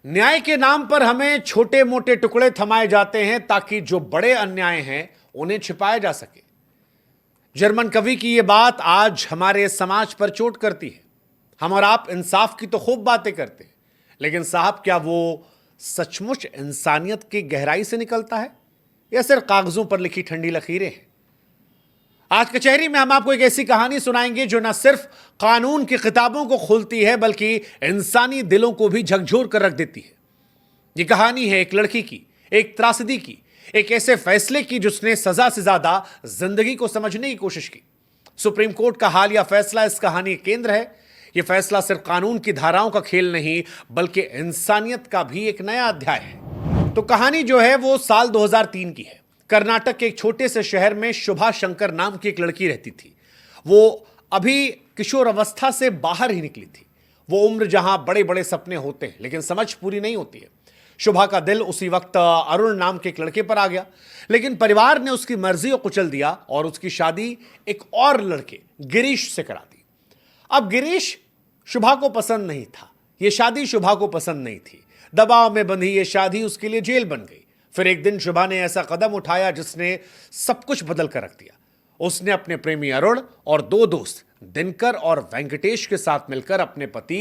न्याय के नाम पर हमें छोटे मोटे टुकड़े थमाए जाते हैं ताकि जो बड़े अन्याय हैं उन्हें छिपाया जा सके। जर्मन कवि की यह बात आज हमारे समाज पर चोट करती है। हम और आप इंसाफ की तो खूब बातें करते हैं, लेकिन साहब क्या वो सचमुच इंसानियत की गहराई से निकलता है या सिर्फ कागजों पर लिखी ठंडी लकीरें हैं? आज कचहरी में हम आपको एक ऐसी कहानी सुनाएंगे जो न सिर्फ कानून की किताबों को खोलती है बल्कि इंसानी दिलों को भी झकझोर कर रख देती है। यह कहानी है एक लड़की की, एक त्रासदी की, एक ऐसे फैसले की जिसने सजा से ज्यादा जिंदगी को समझने की कोशिश की। सुप्रीम कोर्ट का हालिया फैसला इस कहानी का केंद्र है। यह फैसला सिर्फ कानून की धाराओं का खेल नहीं बल्कि इंसानियत का भी एक नया अध्याय है। तो कहानी जो है वो साल 2003 की है। कर्नाटक के एक छोटे से शहर में शुभा शंकर नाम की एक लड़की रहती थी। वो अभी किशोर अवस्था से बाहर ही निकली थी। वो उम्र जहां बड़े बड़े सपने होते हैं लेकिन समझ पूरी नहीं होती है। शुभा का दिल उसी वक्त अरुण नाम के एक लड़के पर आ गया, लेकिन परिवार ने उसकी मर्जी को कुचल दिया और उसकी शादी एक और लड़के गिरीश से करा दी। अब गिरीश शुभा को पसंद नहीं था, यह शादी शुभा को पसंद नहीं थी। दबाव में बंधी यह शादी उसके लिए जेल बन गई। फिर एक दिन शुभा ने ऐसा कदम उठाया जिसने सब कुछ बदल कर रख दिया। उसने अपने प्रेमी अरुण और दो दोस्त दिनकर और वेंकटेश के साथ मिलकर अपने पति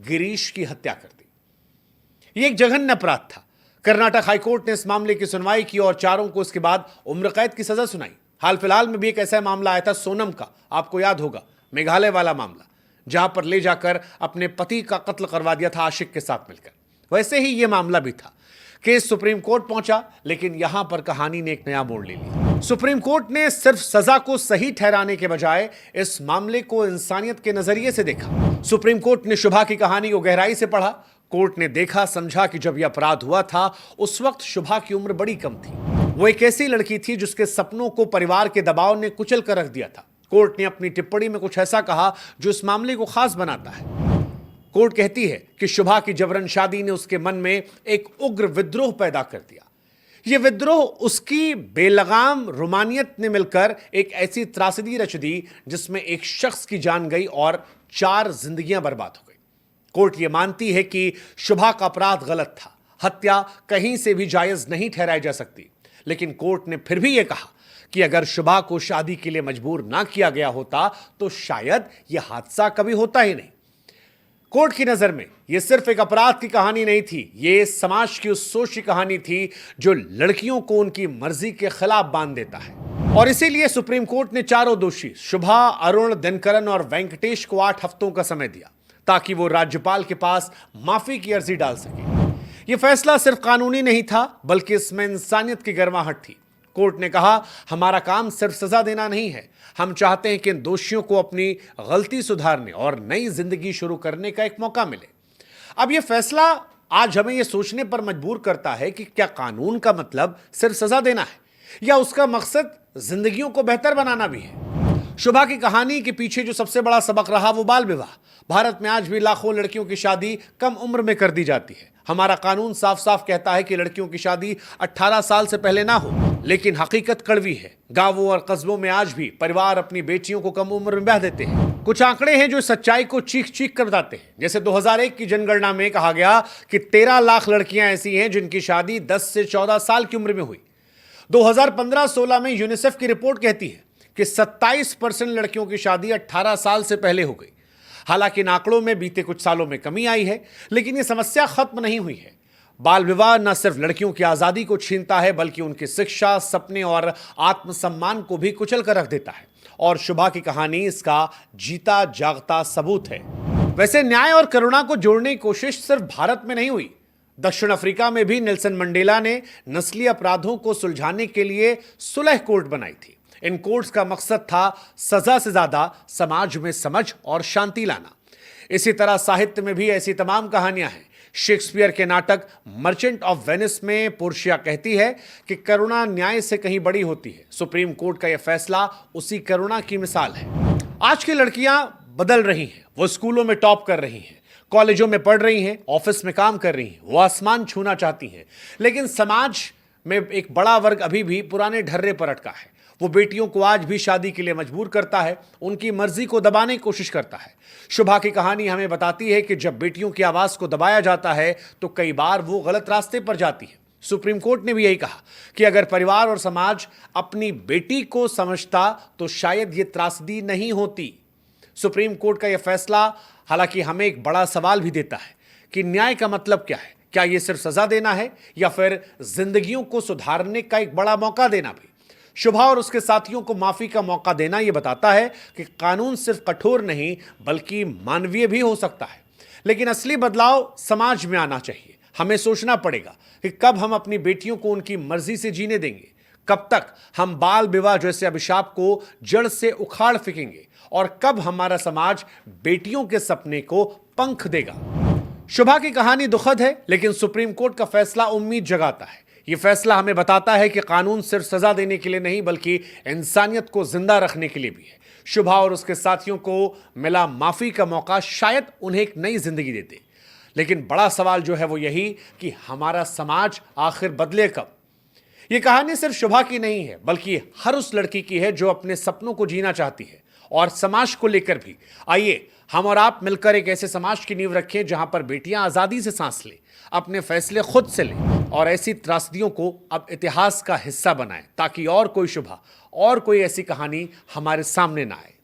गिरीश की हत्या कर दी। यह एक जघन्य अपराध था। कर्नाटक हाईकोर्ट ने इस मामले की सुनवाई की और चारों को इसके बाद उम्र कैद की सजा सुनाई। हाल फिलहाल में भी एक ऐसा मामला आया था सोनम का, आपको याद होगा, मेघालय वाला मामला, जहां पर ले जाकर अपने पति का कत्ल करवा दिया था आशिक के साथ मिलकर। वैसे ही यह मामला भी था। केस सुप्रीम कोर्ट पहुंचा, लेकिन यहां पर कहानी ने एक नया मोड़ ले लिया। सुप्रीम कोर्ट ने सिर्फ सजा को सही ठहराने के बजाय इस मामले को इंसानियत के नजरिए से देखा। सुप्रीम कोर्ट ने शुभा की कहानी को गहराई से पढ़ा। कोर्ट ने देखा समझा कि जब यह अपराध हुआ था उस वक्त शुभा की उम्र बड़ी कम थी। वो एक ऐसी लड़की थी जिसके सपनों को परिवार के दबाव ने कुचल कर रख दिया था। कोर्ट ने अपनी टिप्पणी में कुछ ऐसा कहा जो इस मामले को खास बनाता है। कोर्ट कहती है कि शुभा की जबरन शादी ने उसके मन में एक उग्र विद्रोह पैदा कर दिया। यह विद्रोह उसकी बेलगाम रूमानियत ने मिलकर एक ऐसी त्रासदी रच दी जिसमें एक शख्स की जान गई और 4 जिंदगियां बर्बाद हो गई। कोर्ट यह मानती है कि शुभा का अपराध गलत था। हत्या कहीं से भी जायज नहीं ठहराई जा सकती, लेकिन कोर्ट ने फिर भी यह कहा कि अगर शुभा को शादी के लिए मजबूर ना किया गया होता तो शायद यह हादसा कभी होता ही नहीं। कोर्ट की नजर में यह सिर्फ एक अपराध की कहानी नहीं थी, यह समाज की उस सोच की कहानी थी जो लड़कियों को उनकी मर्जी के खिलाफ बांध देता है। और इसीलिए सुप्रीम कोर्ट ने चारों दोषी शुभा, अरुण, दिनकरन और वेंकटेश को 8 हफ्तों का समय दिया ताकि वो राज्यपाल के पास माफी की अर्जी डाल सके। यह फैसला सिर्फ कानूनी नहीं था बल्कि इसमें इंसानियत की गर्माहट थी। कोर्ट ने कहा, हमारा काम सिर्फ सजा देना नहीं है, हम चाहते हैं कि इन दोषियों को अपनी गलती सुधारने और नई जिंदगी शुरू करने का एक मौका मिले। अब यह फैसला आज हमें यह सोचने पर मजबूर करता है कि क्या कानून का मतलब सिर्फ सजा देना है या उसका मकसद जिंदगियों को बेहतर बनाना भी है। शुभा की कहानी के पीछे जो सबसे बड़ा सबक रहा वो बाल विवाह। भारत में आज भी लाखों लड़कियों की शादी कम उम्र में कर दी जाती है। हमारा कानून साफ साफ कहता है कि लड़कियों की शादी 18 साल से पहले ना हो, लेकिन हकीकत कड़वी है। गांवों और कस्बों में आज भी परिवार अपनी बेटियों को कम उम्र में ब्याह देते हैं। कुछ आंकड़े हैं जो सच्चाई को चीख चीख कर बताते हैं। जैसे 2001 की जनगणना में कहा गया कि 13 लाख लड़कियां ऐसी हैं जिनकी शादी 10 से 14 साल की उम्र में हुई। 2015-16 में यूनिसेफ की रिपोर्ट कहती है कि 27% लड़कियों की शादी 18 साल से पहले हो गई। हालांकि इन आंकड़ों में बीते कुछ सालों में कमी आई है, लेकिन यह समस्या खत्म नहीं हुई है। बाल विवाह न सिर्फ लड़कियों की आजादी को छीनता है बल्कि उनकी शिक्षा, सपने और आत्मसम्मान को भी कुचल कर रख देता है। और शुभा की कहानी इसका जीता जागता सबूत है। वैसे न्याय और करुणा को जोड़ने की कोशिश सिर्फ भारत में नहीं हुई। दक्षिण अफ्रीका में भी नेल्सन मंडेला ने नस्लीय अपराधों को सुलझाने के लिए सुलह कोर्ट बनाई थी। इन कोर्ट्स का मकसद था सजा से ज्यादा समाज में समझ और शांति लाना। इसी तरह साहित्य में भी ऐसी तमाम कहानियां हैं। शेक्सपियर के नाटक मर्चेंट ऑफ वेनिस में पोर्शिया कहती है कि करुणा न्याय से कहीं बड़ी होती है। सुप्रीम कोर्ट का यह फैसला उसी करुणा की मिसाल है। आज की लड़कियां बदल रही हैं। वो स्कूलों में टॉप कर रही हैं, कॉलेजों में पढ़ रही हैं, ऑफिस में काम कर रही हैं, वो आसमान छूना चाहती हैं। लेकिन समाज में एक बड़ा वर्ग अभी भी पुराने ढर्रे पर अटका है। वो बेटियों को आज भी शादी के लिए मजबूर करता है, उनकी मर्जी को दबाने की कोशिश करता है। शुभा की कहानी हमें बताती है कि जब बेटियों की आवाज को दबाया जाता है तो कई बार वो गलत रास्ते पर जाती है। सुप्रीम कोर्ट ने भी यही कहा कि अगर परिवार और समाज अपनी बेटी को समझता तो शायद ये त्रासदी नहीं होती। सुप्रीम कोर्ट का यह फैसला हालांकि हमें एक बड़ा सवाल भी देता है कि न्याय का मतलब क्या है। क्या यह सिर्फ सजा देना है या फिर जिंदगियों को सुधारने का एक बड़ा मौका देना भी। शुभा और उसके साथियों को माफी का मौका देना यह बताता है कि कानून सिर्फ कठोर नहीं बल्कि मानवीय भी हो सकता है। लेकिन असली बदलाव समाज में आना चाहिए। हमें सोचना पड़ेगा कि कब हम अपनी बेटियों को उनकी मर्जी से जीने देंगे, कब तक हम बाल विवाह जैसे अभिशाप को जड़ से उखाड़ फेंकेंगे और कब हमारा समाज बेटियों के सपने को पंख देगा। शुभा की कहानी दुखद है, लेकिन सुप्रीम कोर्ट का फैसला उम्मीद जगाता है। यह फैसला हमें बताता है कि कानून सिर्फ सजा देने के लिए नहीं बल्कि इंसानियत को जिंदा रखने के लिए भी है। शुभा और उसके साथियों को मिला माफी का मौका, शायद उन्हें एक नई जिंदगी देते। लेकिन बड़ा सवाल जो है वो यही कि हमारा समाज आखिर बदले कब। यह कहानी सिर्फ शुभा की नहीं है बल्कि हर उस लड़की की है जो अपने सपनों को जीना चाहती है और समाज को लेकर भी। आइए हम और आप मिलकर एक ऐसे समाज की नींव रखें जहां पर बेटियां आजादी से सांस लें, अपने फैसले खुद से लें और ऐसी त्रासदियों को अब इतिहास का हिस्सा बनाएं ताकि और कोई शुभा और कोई ऐसी कहानी हमारे सामने ना आए।